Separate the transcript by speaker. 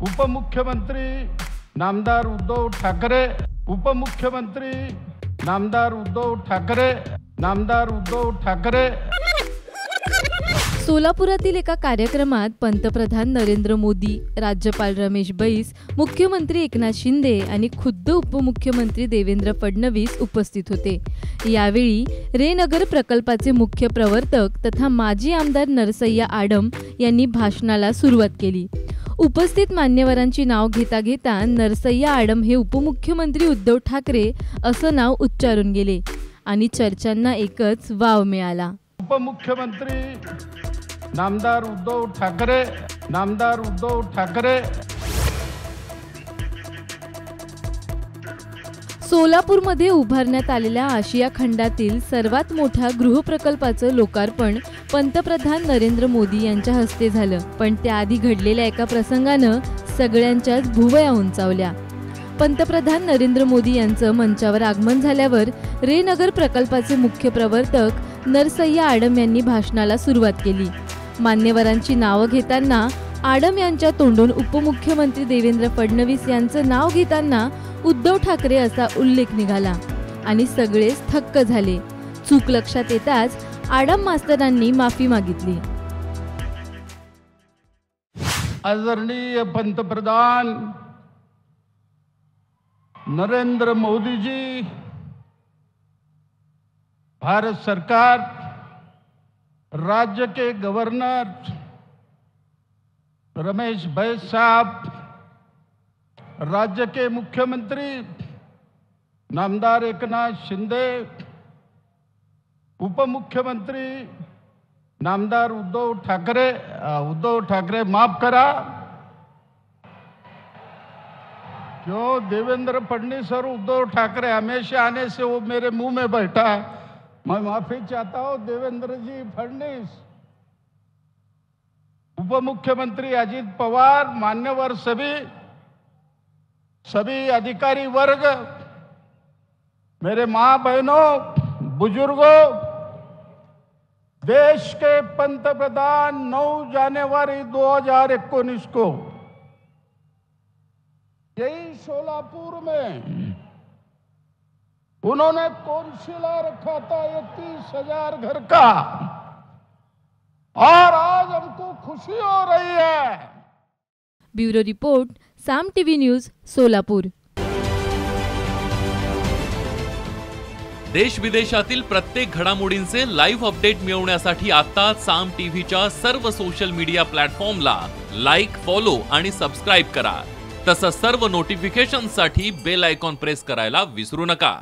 Speaker 1: उपमुख्यमंत्री नामदार उद्धव ठाकरे, उपमुख्यमंत्री नामदार उद्धव ठाकरे, नामदार उद्धव ठाकरे।
Speaker 2: सोलापुरातील एका कार्यक्रमात पंतप्रधान नरेंद्र मोदी, राज्यपाल रमेश बैस, मुख्यमंत्री एकनाथ शिंदे आणि खुद्द उपमुख्यमंत्री देवेंद्र फडणवीस उपस्थित होते। यावेळी रेनगर प्रकल्पाचे मुख्य प्रवर्तक तथा माजी आमदार नरसय्या आडम यांनी भाषणाला सुरुवात केली। उपस्थित मान्यवरांची नाव घेता घेता नरसय्या आडम हे उपमुख्यमंत्री उद्धव ठाकरे असं नाव उच्चारून गेले आणि चर्चांना एकच वाव मिळाला।
Speaker 1: उपमुख्यमंत्री नामदार उद्धव ठाकरे, नामदार उद्धव ठाकरे।
Speaker 2: सोलापूरमध्ये उभारण्यात आलेल्या आशिया खंडातील सर्वात मोठ्या गृहप्रकल्पाचं लोकार्पण पंतप्रधान नरेंद्र मोदी यांच्या हस्ते झालं। पण त्याआधी घडलेल्या एका प्रसंगानं सगळ्यांच्याच भुवया उंचावल्या। पंतप्रधान नरेंद्र मोदी यांचं मंचावर आगमन झाल्यावर रेनगर प्रकल्पाचे मुख्य प्रवर्तक नरसय्या आडम यांनी भाषणाला सुरुवात केली। मान्यवरांची नावं घेताना आडम यांच्या तोंडून उपमुख्यमंत्री देवेंद्र फडणवीस यांचं नाव घेताना उद्धव ठाकरे असा उल्लेख निघाला आणि सगळेच थक्क झाले। चूक लक्षात येताच आडम मास्तरांनी माफी मागितली।
Speaker 1: आदरणीय पंतप्रधान नरेंद्र मोदी जी, भारत सरकार, राज्य के गवर्नर रमेश बैस साहब, राज्य के मुख्यमंत्री नामदार एकनाथ शिंदे, उपमुख्यमंत्री नामदार उद्धव ठाकरे माफ करा, क्यों देवेंद्र फडणवीस और उद्धव ठाकरे हमेशा आने से वो मेरे मुंह में बैठा है। मैं माफी चाहता हूं देवेंद्र जी फडणवीस, उपमुख्यमंत्री अजित पवार, मान्यवर सभी अधिकारी वर्ग, मेरे माँ बहनों, बुजुर्गों, देश के पंतप्रधान 9 जनवरी 2019 को यही सोलापुर में उन्होंने कौंसिला रखा था 31,000 घर का, और आज हमको खुशी हो रही है।
Speaker 2: ब्युरो रिपोर्ट, साम टीव्ही न्यूज, सोलापूर।
Speaker 3: देश विदेशातील प्रत्येक घडामोडींचे लाईव्ह अपडेट मिळवण्यासाठी आता साम टीव्हीच्या सर्व सोशल मीडिया प्लॅटफॉर्मला लाईक, फॉलो आणि सबस्क्राईब करा। तसंच सर्व नोटिफिकेशनसाठी बेल आयकॉन प्रेस करायला विसरू नका।